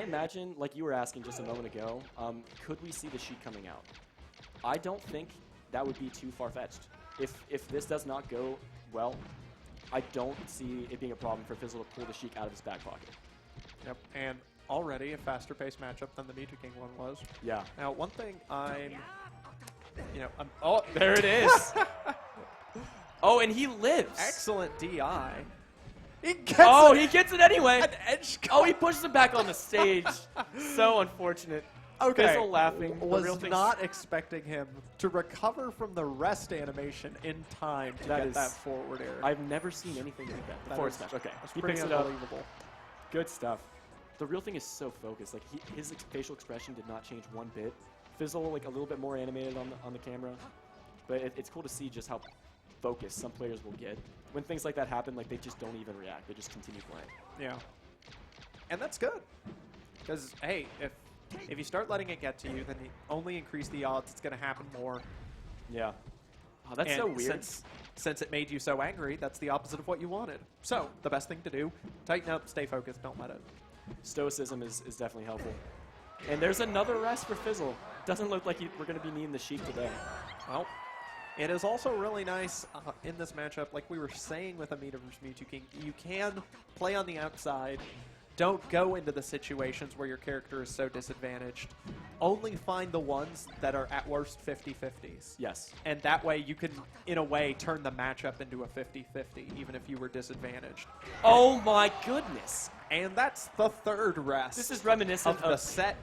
imagine, like you were asking just a moment ago, could we see the Sheik coming out? I don't think that would be too far-fetched. If this does not go well, I don't see it being a problem for Fizzle to pull the Sheik out of his back pocket. Yep, and already a faster-paced matchup than the Mewtwo King one was. Yeah. Now, one thing oh, there it is. Oh, and he lives. Excellent DI. He gets it anyway. An edge Oh, he pushes it back on the stage. So unfortunate. Okay. Fizzle laughing. Was not expecting him to recover from the rest animation in time to get that forward air. I've never seen anything like that. The forward smash. Okay. That's He pretty picks it up. unbelievable. Good stuff. The real thing is so focused. Like his facial expression did not change one bit. Fizzle like a little bit more animated on the camera, but it's cool to see just how focused some players will get when things like that happen. Like they just don't even react; they just continue playing. Yeah, and that's good because hey, if you start letting it get to you, then you only increase the odds it's going to happen more. Yeah. Oh, that's so weird. Since it made you so angry, that's the opposite of what you wanted. So the best thing to do: tighten up, stay focused, don't let it. Stoicism is definitely helpful. And there's another rest for Fizzle. Doesn't look like we're going to be needing the Sheik today. Well, it is also really nice in this matchup, like we were saying with Amita versus Mewtwo King, you can play on the outside. Don't go into the situations where your character is so disadvantaged. Only find the ones that are at worst 50-50s. Yes. And that way you can, in a way, turn the matchup into a 50-50, even if you were disadvantaged. Oh my goodness. And that's the third rest. This is reminiscent of the set,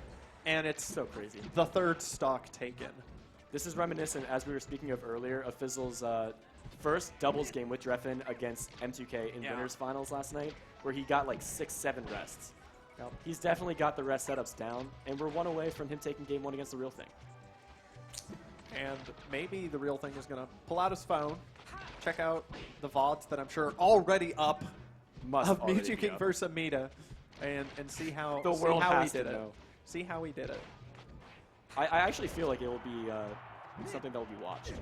and it's so crazy. The third stock taken. This is reminiscent, as we were speaking of earlier, of Fizzle's first doubles game with Dreffin against M2K in winners finals last night, where he got like 6-7 rests. Yep. He's definitely got the rest setups down, and we're one away from him taking game one against the Real Thing. And maybe the Real Thing is going to pull out his phone, check out the VODs that I'm sure are already up of Mewtwo King versus Amita, and see how the world has he did to it. know. See how he did it. I actually feel like it will be something that will be watched.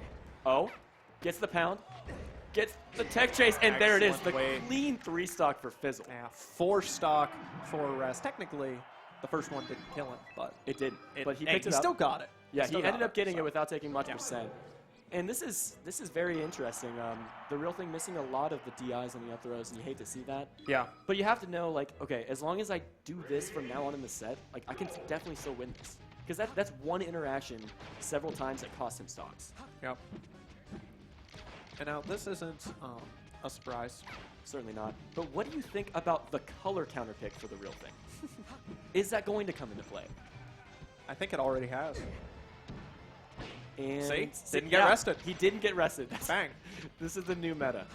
Oh, gets the pound, gets the tech chase, and there it is. The clean 3-stock for Fizzle. Yeah, 4-stock for rest. Technically, the first one didn't kill him, but it did. But he picked it up. Still got it. Yeah, he ended up getting it without taking much percent. And this is very interesting. The Real Thing missing a lot of the DIs and the up throws, and you hate to see that. Yeah. But you have to know, like, okay, as long as I do this from now on in the set, like, I can definitely still win this. Because that's one interaction several times that cost him stocks. Yep. And now this isn't a surprise. Certainly not. But what do you think about the color counter pick for the Real Thing? Is that going to come into play? I think it already has. And see? Didn't get rested. He didn't get rested. Bang. This is the new meta.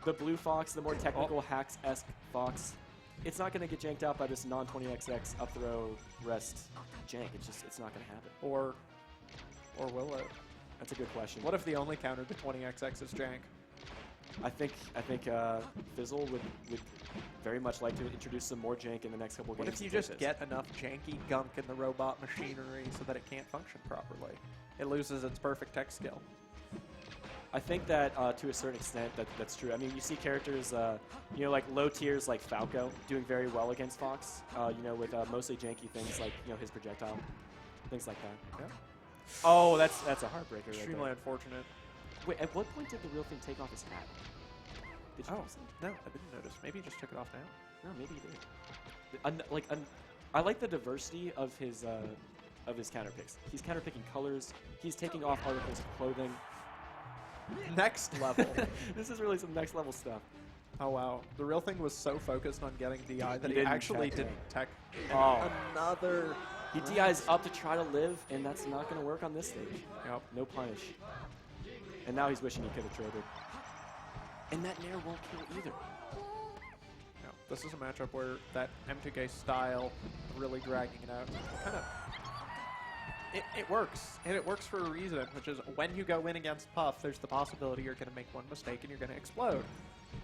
The blue fox, the more technical hacks-esque fox. It's not going to get janked out by this non-20XX up throw rest jank. It's not going to happen. Or will it? That's a good question. What if the only counter to 20XX is jank? I think Fizzle would very much like to introduce some more jank in the next couple games. What if you just get enough janky gunk in the robot machinery so that it can't function properly? It loses its perfect tech skill. I think that to a certain extent that's true. I mean, you see characters, like low tiers like Falco doing very well against Fox, with mostly janky things like, his projectile, things like that. Yeah. Oh, that's a heartbreaker. Extremely unfortunate. Wait, at what point did the Real Thing take off his hat? Did you notice that? No, I didn't notice. Maybe he just took it off now. No, maybe he did. I like the diversity of his counter picks. He's counter picking colors. He's taking off articles of clothing. Next level. This is really some next level stuff. Oh wow, the Real Thing was so focused on getting DI that he actually didn't tech. Another. He DI's up to try to live, and that's not going to work on this stage. Yep. No punish. And now he's wishing he could have traded. And that Nair won't kill either. No, this is a matchup where that M2K style really dragging it out. Kind of. It works, and it works for a reason, which is when you go in against Puff, there's the possibility you're going to make one mistake and you're going to explode.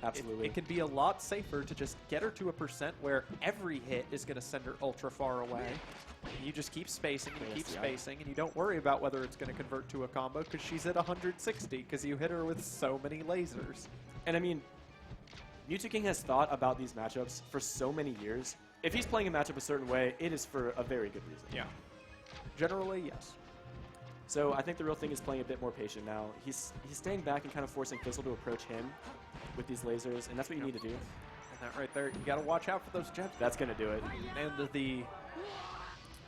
Absolutely. It can be a lot safer to just get her to a percent where every hit is going to send her ultra far away. And you just keep spacing and keep spacing, and you don't worry about whether it's going to convert to a combo because she's at 160 because you hit her with so many lasers. And I mean, Mewtwo King has thought about these matchups for so many years, if he's playing a matchup a certain way, it is for a very good reason. Yeah. Generally, yes. So I think the real thing is playing a bit more patient now. He's staying back and kind of forcing Fizzle to approach him with these lasers, and that's what you need to do. And that right there, you got to watch out for those jets. That's going to do it. And the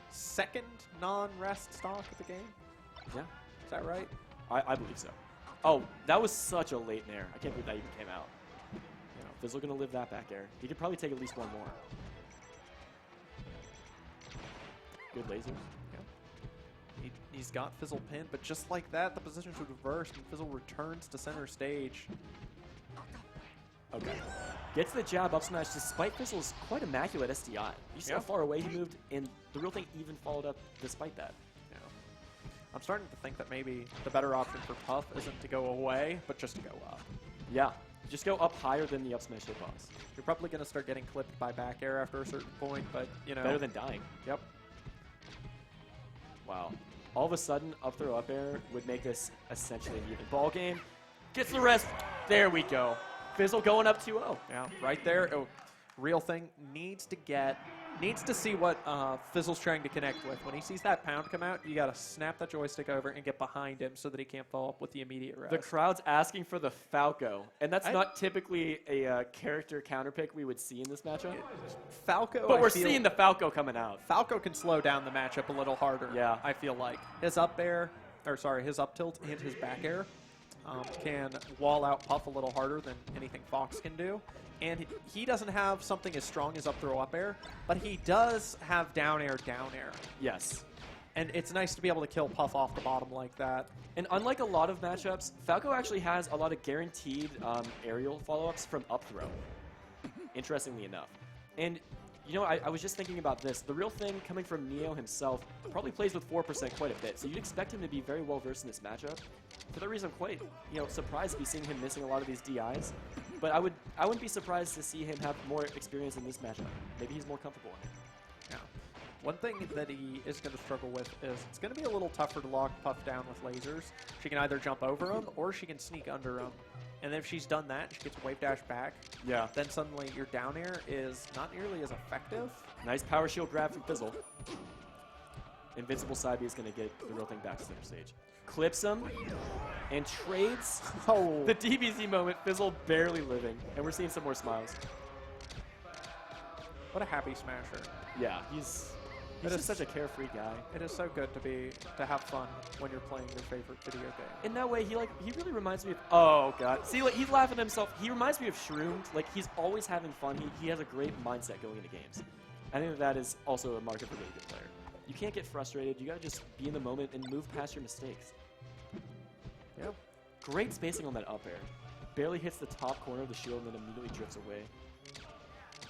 second non-rest stock of the game? Yeah. Is that right? I believe so. Oh, that was such a late nair. I can't believe that even came out. You know, Fizzle going to live that back air. He could probably take at least one more. Good lasers. He's got Fizzle pinned, but just like that, the position should reverse, and Fizzle returns to center stage. Okay. Gets the jab up smash despite Fizzle's quite immaculate SDI. You see how far away he moved, and the real thing even followed up despite that. Yeah. I'm starting to think that maybe the better option for Puff isn't to go away, but just to go up. Yeah. Just go up higher than the up smash hitbox. You're probably going to start getting clipped by back air after a certain point, but, you know. Better than dying. Yep. Wow. All of a sudden, up throw up air would make this essentially an even ball game. Gets the rest. There we go. Fizzle going up 2-0. Yeah, right there. Oh, Real Thing needs to see what Fizzle's trying to connect with. When he sees that pound come out, you got to snap that joystick over and get behind him so that he can't follow up with the immediate rest. The crowd's asking for the Falco, and that's not typically a character counter pick we would see in this matchup. Falco, but we're seeing the Falco coming out. Falco can slow down the matchup a little harder. Yeah, I feel like his up air, or sorry, his up tilt and his back air can wall out Puff a little harder than anything Fox can do. And he doesn't have something as strong as up throw up air, but he does have down air, down air. Yes. And it's nice to be able to kill Puff off the bottom like that. And unlike a lot of matchups, Falco actually has a lot of guaranteed aerial follow-ups from up throw, interestingly enough. And, you know, I was just thinking about this. The real thing, coming from Neo himself, probably plays with 4% quite a bit, so you'd expect him to be very well-versed in this matchup. For that reason, I'm quite, surprised to be seeing him missing a lot of these DIs. But I wouldn't be surprised to see him have more experience in this matchup. Maybe he's more comfortable in it. Yeah. One thing that he is going to struggle with is it's going to be a little tougher to lock Puff down with lasers. She can either jump over him or she can sneak under him. And if she's done that, she gets wave dash back. Yeah. Then suddenly your down air is not nearly as effective. Nice power shield grab from Fizzle. Invincible side B is going to get the real thing back to center stage. Clips him and trades. Oh. The DBZ moment, Fizzle barely living. And we're seeing some more smiles. What a happy smasher. Yeah, he's just such a carefree guy. It is so good to have fun when you're playing your favorite video game. In that way, he really reminds me of, oh god. See, like, he's laughing at himself. He reminds me of Shroomed. Like, he's always having fun. He has a great mindset going into games. I think that is also a mark of a really good player. You can't get frustrated. You gotta just be in the moment and move past your mistakes. Yep. Great spacing on that up air. Barely hits the top corner of the shield and then immediately drifts away.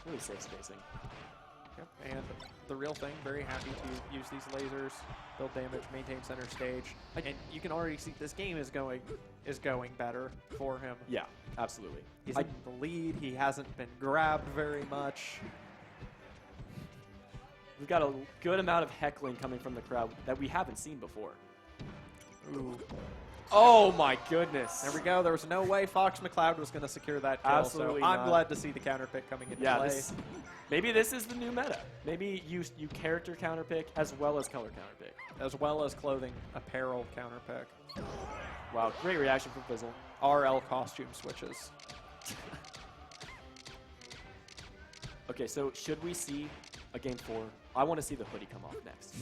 Really safe spacing. Yep. And the real thing, very happy to use these lasers, build damage, maintain center stage. And you can already see this game is going better for him. Yeah, absolutely. He's in the lead. He hasn't been grabbed very much. We've got a good amount of heckling coming from the crowd that we haven't seen before. Ooh. Oh my goodness. There we go. There was no way Fox McCloud was going to secure that kill. Absolutely so I'm not. glad to see the counter pick coming into play. Maybe this is the new meta. Maybe you character counter pick as well as color counter pick. As well as clothing apparel counter pick. Wow, great reaction from Fizzle. RL costume switches. Okay, so should we see a game 4? I want to see the hoodie come off next.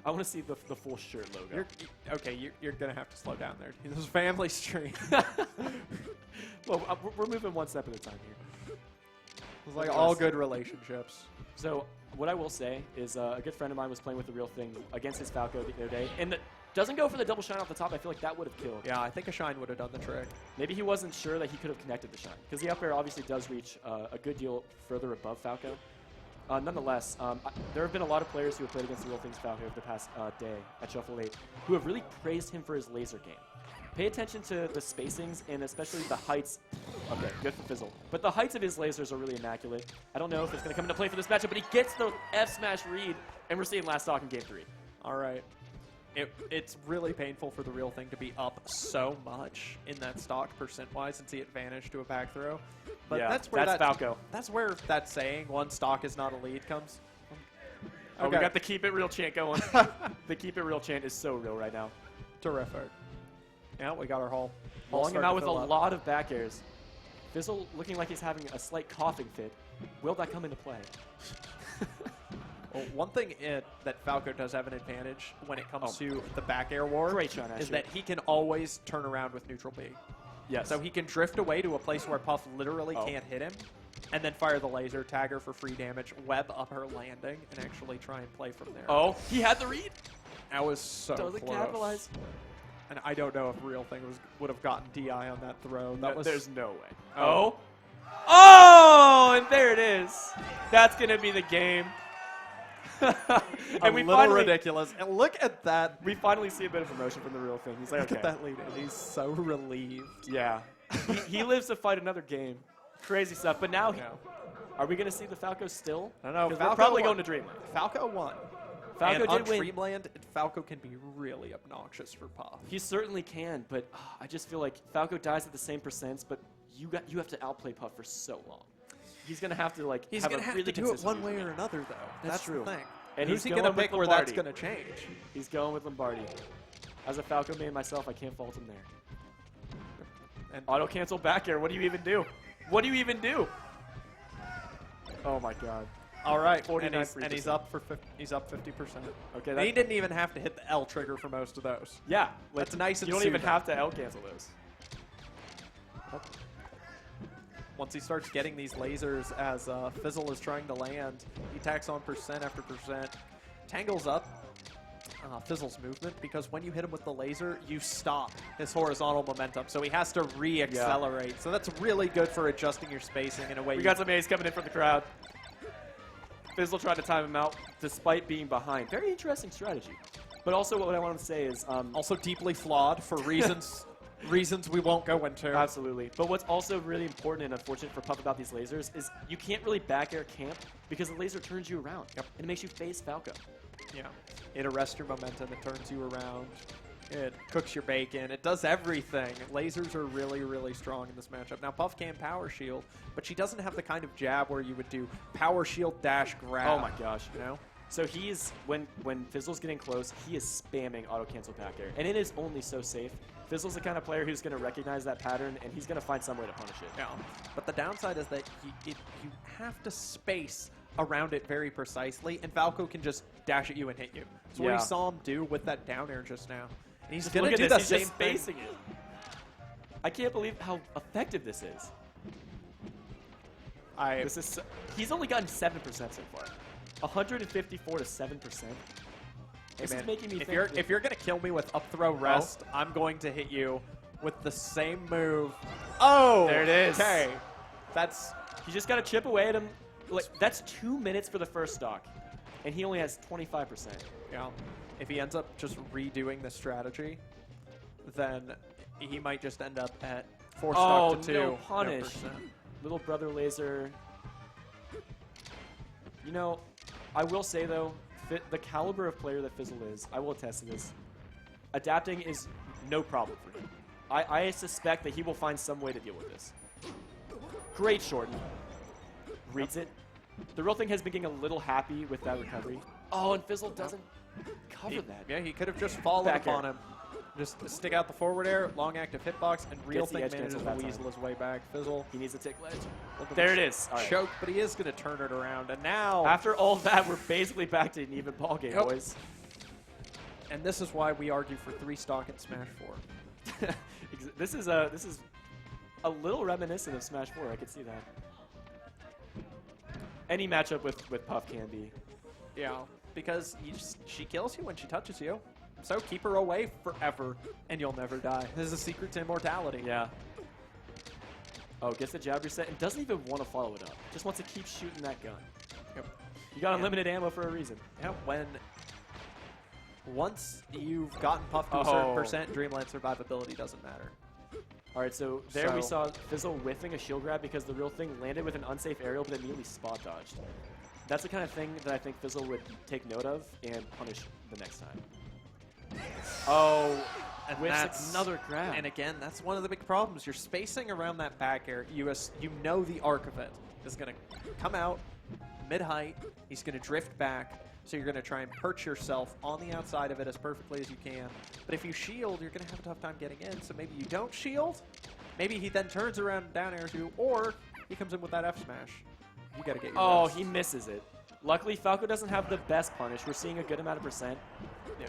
I want to see the full shirt logo. You're going to have to slow down there. This is family stream. Well, we're moving one step at a time here. It's like all good relationships. So what I will say is a good friend of mine was playing with the real thing against his Falco the other day, and doesn't go for the double shine off the top. I feel like that would have killed. Yeah, I think a shine would have done the trick. Maybe he wasn't sure that he could have connected the shine, because the up air obviously does reach a good deal further above Falco. Nonetheless, there have been a lot of players who have played against the Real Thing's Falco over the past day at Shuffle 8 who have really praised him for his laser game. Pay attention to the spacings and especially the heights. Okay, good for Fizzle. But the heights of his lasers are really immaculate. I don't know if it's going to come into play for this matchup, but he gets the F-smash read, and we're seeing last stock in Game 3. All right. It's really painful for the Real Thing to be up so much in that stock percent-wise and see it vanish to a back throw. But Yeah, that's where Falco. That's where that saying "one stock is not a lead" comes. Oh, we got the keep it real chant going. The keep it real chant is so real right now. Terrific. Yeah, we got our whole. Calling him out with a lot of back airs. Fizzle looking like he's having a slight coughing fit. Will that come into play? Well, one thing that Falco does have an advantage when it comes to the back air war Great shot, is that he can always turn around with neutral B. Yes. So he can drift away to a place where Puff literally can't hit him, and then fire the laser, tag her for free damage, web up her landing, and actually try and play from there. Oh, he had the read. That was so Doesn't close. capitalize. And I don't know if RealThing would have gotten DI on that throw. There's no way. Oh. Oh, and there it is. That's going to be the game. And we finally ridiculous. And look at that. We finally see a bit of emotion from the real thing. He's like, Look okay. at that lead. And he's so relieved. Yeah. he lives to fight another game. Crazy stuff. But now, are we going to see the Falco still? I don't know. We're probably going to Dreamland. Falco won. Falco and on did win. Dreamland, Falco can be really obnoxious for Puff. He certainly can, but I just feel like Falco dies at the same percents, but you have to outplay Puff for so long. He's gonna have to He's have gonna a have really to do it one way or another, though. That's true. The thing. And who's he's he gonna going with pick where that's Lombardi. gonna change? He's going with Lombardi. As a Falco man myself, I can't fault him there. And Auto cancel back air. What do you even do? What do you even do? Oh my God. all right, 49 and he's up for 50%. Okay. And he didn't even have to hit the L trigger for most of those. Yeah. That's nice and You don't even soothing. have to L cancel those. Once he starts getting these lasers as Fizzle is trying to land, he tacks on percent after percent. Tangles up Fizzle's movement because when you hit him with the laser, you stop his horizontal momentum. So he has to re-accelerate. So that's really good for adjusting your spacing in a way. We got some A's coming in from the crowd. Fizzle tried to time him out despite being behind. Very interesting strategy. But also what I want to say is... also deeply flawed for reasons reasons we won't go into. Absolutely. But what's also really important and unfortunate for Puff about these lasers is you can't really back air camp because the laser turns you around. Yep. And it makes you face Falco. Yeah. It arrests your momentum. It turns you around. It cooks your bacon. It does everything. Lasers are really, really strong in this matchup. Now, Puff can power shield, but she doesn't have the kind of jab where you would do power shield dash grab. Oh my gosh. You know? So he's, when Fizzle's getting close, he is spamming auto cancel back air. And it is only so safe. Fizzle's the kind of player who's going to recognize that pattern, and he's going to find some way to punish it. Yeah. But the downside is that you have to space around it very precisely, and Falco can just dash at you and hit you. That's what we saw him do with that down air just now. And he's going to do the same thing. He's spacing it. I can't believe how effective this is. He's only gotten 7% so far. 154 to 7%. This is making me think. If you're going to kill me with up throw rest, I'm going to hit you with the same move. Oh! There it is. Okay. You just got to chip away at him. Like, that's 2 minutes for the first stock, and he only has 25%. Yeah. If he ends up just redoing the strategy, then he might just end up at 4 stock to 2. No punish. Little brother laser. You know, I will say, though, the caliber of player that Fizzle is, I will attest to this, adapting is no problem for him. I suspect that he will find some way to deal with this. Great shorten. Reads it. The real thing has been getting a little happy with that recovery. Oh, and Fizzle doesn't cover that. Yeah, he could have just fallen upon him. Just stick out the forward air, long active hitbox, and RealThing manages to weasel his way back. Fizzle. He needs to take ledge. There it is. All right. Choke, but he is going to turn it around. And now... After all that, we're basically back to an even ball game, boys. And this is why we argue for 3 stock in Smash 4. This is a little reminiscent of Smash 4. I could see that. Any matchup with Puff can be. Yeah, because she kills you when she touches you. So keep her away forever, and you'll never die. This is a secret to immortality. Yeah. Oh, gets the jab reset and doesn't even want to follow it up. Just wants to keep shooting that gun. Yep. You got unlimited ammo for a reason. Yeah, once you've gotten Puff to a certain percent, Dreamland survivability doesn't matter. All right, so there we saw Fizzle whiffing a shield grab because the real thing landed with an unsafe aerial but immediately spot dodged. That's the kind of thing that I think Fizzle would take note of and punish the next time. Oh, And whiffs that's another grab. And again, that's one of the big problems. You're spacing around that back air. You know the arc of it is going to come out mid-height. He's going to drift back. So you're going to try and perch yourself on the outside of it as perfectly as you can. But if you shield, you're going to have a tough time getting in. So maybe you don't shield. Maybe he then turns around and down airs you, or he comes in with that F smash. You got to get your Oh, rest. he misses it. Luckily, Falco doesn't have the best punish. We're seeing a good amount of percent. Yeah.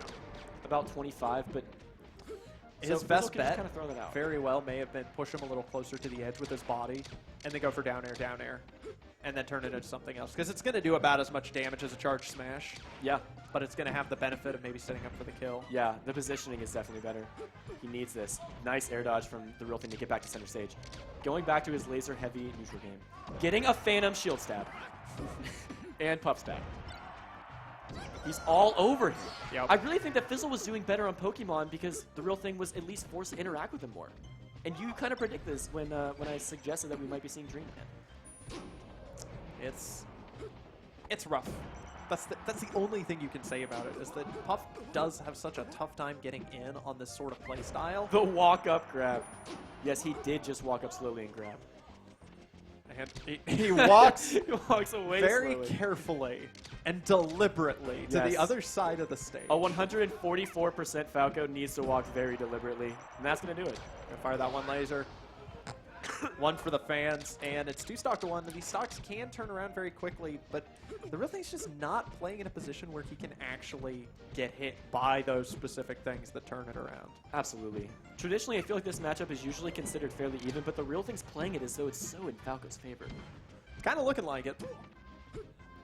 About 25, but His so best Fizzle can just bet kind of throw that out. very well may have been push him a little closer to the edge with his body, and then go for down air, and then turn it into something else. Because it's going to do about as much damage as a charge smash, Yeah, but it's going to have the benefit of maybe setting up for the kill. yeah, the positioning is definitely better. He needs this. Nice air dodge from TheRealThing to get back to center stage. Going back to his laser-heavy neutral game. Getting a Phantom shield stab. And puff stab. He's all over him. Yep. I really think that Fizzle was doing better on Pokemon because TheRealThing was at least forced to interact with him more. And you kind of predict this when I suggested that we might be seeing Dream again. It's rough. That's the only thing you can say about it, is that Puff does have such a tough time getting in on this sort of play style. The walk-up grab. Yes, he did just walk up slowly and grab. And he walks He walks away very slowly. carefully and deliberately to the Yes. other side of the stage. A 144% Falco needs to walk very deliberately, and that's going to do it. Gonna fire that one laser. One for the fans, and it's 2 stock to 1. These stocks can turn around very quickly, but TheRealThing's just not playing in a position where he can actually get hit by those specific things that turn it around. Absolutely. Traditionally, I feel like this matchup is usually considered fairly even, but TheRealThing's playing it as though it's so in Falco's favor. Kind of looking like it.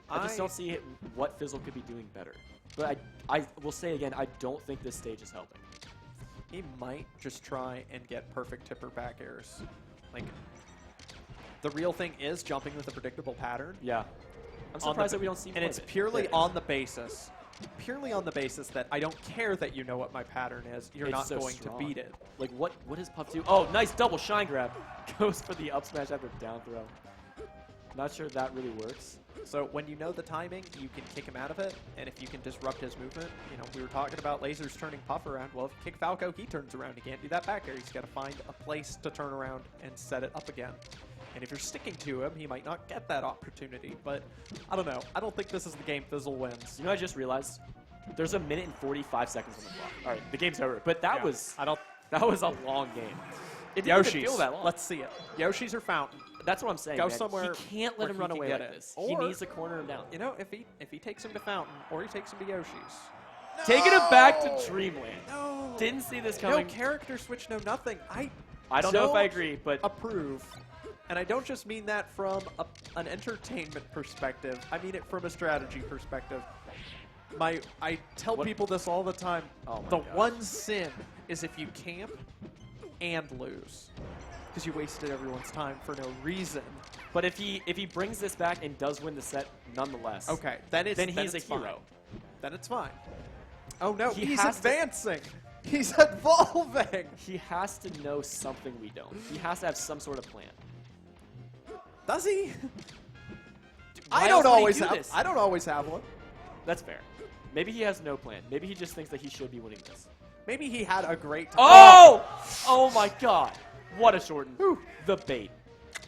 I just don't see what Fizzle could be doing better. But I will say again, I don't think this stage is helping. He might just try and get perfect tipper back airs. Like, TheRealThing is jumping with a predictable pattern. Yeah. I'm surprised that we don't see more And of it's it. purely Yeah. on the basis. Purely on the basis that I don't care that you know what my pattern is. You're It's not so going strong. to beat it. Like, what does Puff do? Oh, nice double shine grab. Goes for the up smash after down throw. Not sure that really works. So when you know the timing, you can kick him out of it, and if you can disrupt his movement, you know, we were talking about lasers turning Puff around. Well, if you kick Falco, he turns around. He can't do that back air. He's got to find a place to turn around and set it up again. And if you're sticking to him, he might not get that opportunity. But I don't know. I don't think this is the game Fizzle wins. You know, I just realized there's a minute and 45 seconds on the clock. All right, the game's over. But that Yeah, was I don't. that was a long game. It didn't even feel that long. Let's see it. Yoshi's or Fountain. That's what I'm saying. Go man. somewhere He can't let where him he run can away get like it. this. He Or- needs to corner him down. You know, if he takes him to Fountain or he takes him to Yoshi's. Taking him back to Dreamland. No. Didn't see this No coming. character switch, no nothing. I don't know if I agree, but approve. And I don't just mean that from an entertainment perspective. I mean it from a strategy perspective. I tell What? people this all the time. Oh my The gosh. one sin is if you camp and lose. Because you wasted everyone's time for no reason. but if he brings this back and does win the set nonetheless, Okay, then he's a it's fine. hero. Then it's fine. Oh no, He he's has to- advancing. He's evolving. He has to know something we don't. He has to have some sort of plan. Does he? Why I else don't would he always do have. this? I don't always have one. That's fair. Maybe he has no plan. Maybe he just thinks that he should be winning this. Maybe he had a great time. Oh! Oh my god. What a shorten. Whew. The bait.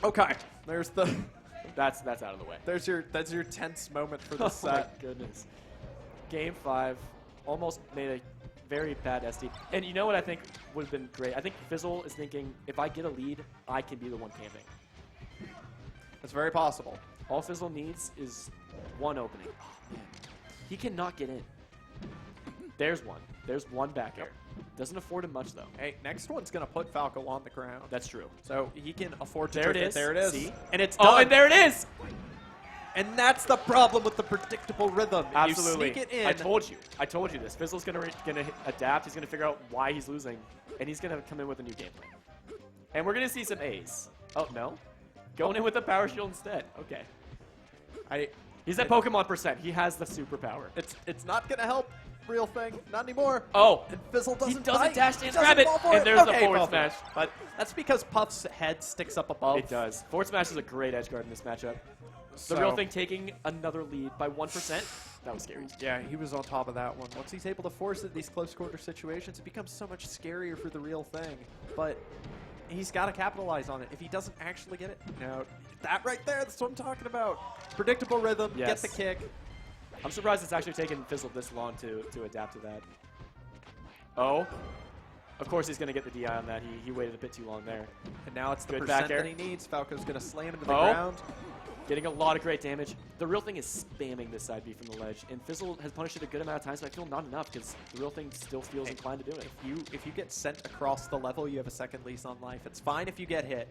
Okay. There's the. That's out of the way. That's your tense moment for the Oh my set. goodness. Game 5 almost made a very bad SD. And you know what I think would have been great? I think Fizzle is thinking, if I get a lead, I can be the one camping. It's very possible. All Fizzle needs is one opening. Oh, man. He cannot get in. There's one. There's one back air. Doesn't afford him much, though. Hey, next one's gonna put Falco on the ground. That's true. So he can afford to There it trick is. There it is. See? And it's done. Oh, and there it is! And that's the problem with the predictable rhythm. Absolutely. You sneak it in. I told you. I told you this. Fizzle's gonna adapt. He's gonna figure out why he's losing, and he's gonna come in with a new game plan. And we're gonna see some A's. Oh no, going in with a power shield instead. Okay. He's at Pokemon percent. He has the superpower. It's not gonna help. Real thing. Not anymore. Oh, And Fizzle doesn't he doesn't bite. dash He in, doesn't grab it, fall for and there's the Okay, forward fall for smash. it. But that's because Puff's head sticks up above. It does. Forward smash is a great edge guard in this matchup. So- That was scary. Yeah, he was on top of that one. Once he's able to force it in these close quarter situations, it becomes so much scarier for the real thing. But he's got to capitalize on it. If he doesn't actually get it, no, that right there, that's what I'm talking about. Predictable rhythm, Yes. get the kick. I'm surprised it's actually taken Fizzle this long to adapt to that. Oh. Of course he's going to get the DI on that. He waited a bit too long there. And now it's the Good percent back air. that he needs. Falco's going to slam into the Oh. ground. Getting a lot of great damage. The real thing is spamming this side B from the ledge, and Fizzle has punished it a good amount of times, but I feel not enough because the real thing still feels inclined to do it. If you get sent across the level, you have a second lease on life. It's fine if you get hit.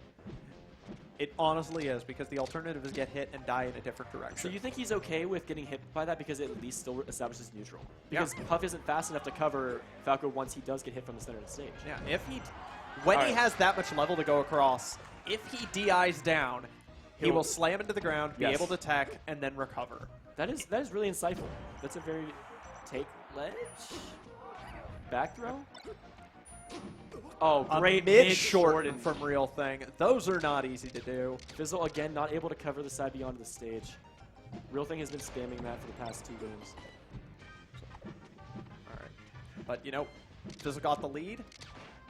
It honestly is, because the alternative is get hit and die in a different direction. So you think he's okay with getting hit by that because it at least still establishes neutral? Because Puff isn't fast enough to cover Falco once he does get hit from the center of the stage. Yeah, when he Alright. has that much level to go across, if he DIs down, he will slam into the ground, be able to tech, and then recover. That is really insightful. That's a very take ledge back throw. Oh, great mid mid short short from Real Thing. Those are not easy to do. Fizzle again not able to cover the side beyond the stage. Real Thing has been spamming that for the past 2 games. All right, but you know, Fizzle got the lead.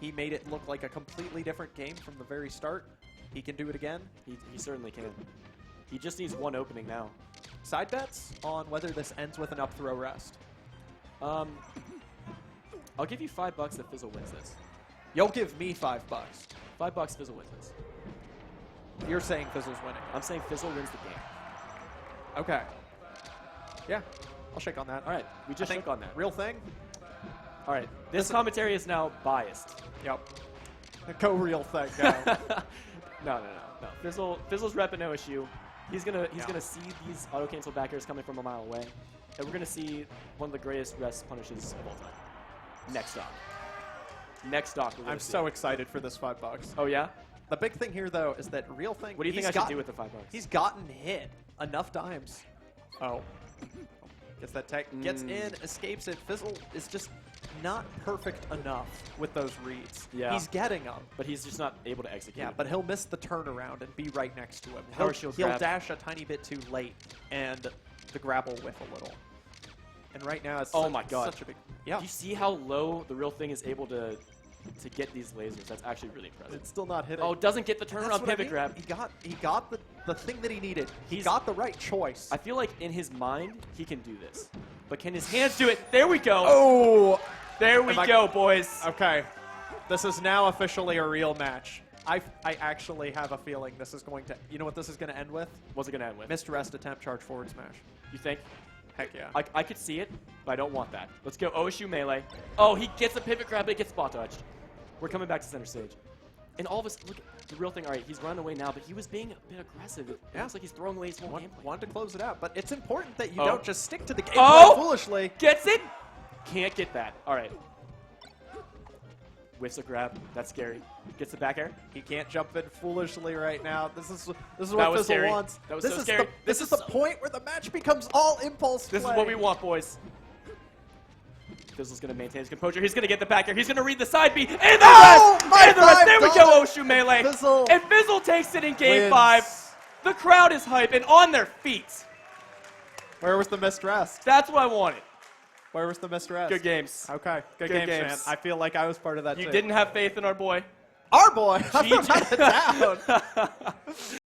He made it look like a completely different game from the very start. He can do it again. He certainly can. He just needs one opening now. Side bets on whether this ends with an up throw rest. I'll give you $5 that Fizzle wins this. You'll give me $5. $5 Fizzle wins this. You're saying Fizzle's winning. I'm saying Fizzle wins the game. Okay. Yeah, I'll shake on that. All right, we just shook on that. Real Thing? All right, this commentary is now biased. Yep. Go Real Thing, go. No. Fizzle's repping OSU. He's gonna see these auto cancel back airs coming from a mile away, and we're gonna see one of the greatest rest punishes of all time. Next stock. We're gonna I'm see. so excited for this $5. Oh yeah. The big thing here, though, is that Real Thing. What do you think I should do with the $5? He's gotten hit enough times. Oh. Gets that tech. Gets in, escapes it. Fizzle is just not perfect enough with those reads. Yeah. He's getting them. But he's just not able to execute. Yeah, but he'll miss the turnaround and be right next to him. Power shield He'll grab. dash a tiny bit too late, and the grab will whiff a little. And right now, it's Oh my God. such a big... Yeah. Do you see how low the Real Thing is able to get these lasers? That's actually really impressive. It's still not hitting. Oh, doesn't get the That's turnaround what I pivot mean. grab. He got the thing that he needed. He He's- got the right choice. I feel like in his mind, he can do this. But can his hands do it? There we go. Oh! There we go, boys. Okay. This is now officially a real match. I actually have a feeling this is going to... You know what this is going to end with? What's it going to end with? Missed rest attempt, charge forward smash. You think? Heck yeah. I could see it, but I don't want that. Let's go OSU melee. Oh, he gets a pivot grab, but it gets spot dodged. We're coming back to center stage. And all of us, look, the Real Thing, all right, he's running away now, but he was being a bit aggressive. It looks like he's throwing away his whole gameplay. Wanted to close it out, but it's important that you Oh. don't just stick to the gameplay Oh! foolishly. Gets it? Can't get that. All right. Whiffs a grab. That's scary. Gets the back air. He can't jump in foolishly right now. This is what That Fizzle was scary. wants. That was this so is scary. This is the point where the match becomes all impulse This play. is what we want, boys. Fizzle's going to maintain his composure. He's going to get the back air. He's going to read the side B. And the Oh, rest! my And the rest! There we $5 go, OSU melee. Fizzle And Fizzle takes it in game wins. 5. The crowd is hype and on their feet. Where was the missed rest? That's what I wanted. Where was the missed rest? Good games. Okay, good Good games, man. games. I feel like I was part of that You too. didn't have faith in our boy. Our boy. I'm GG. not down.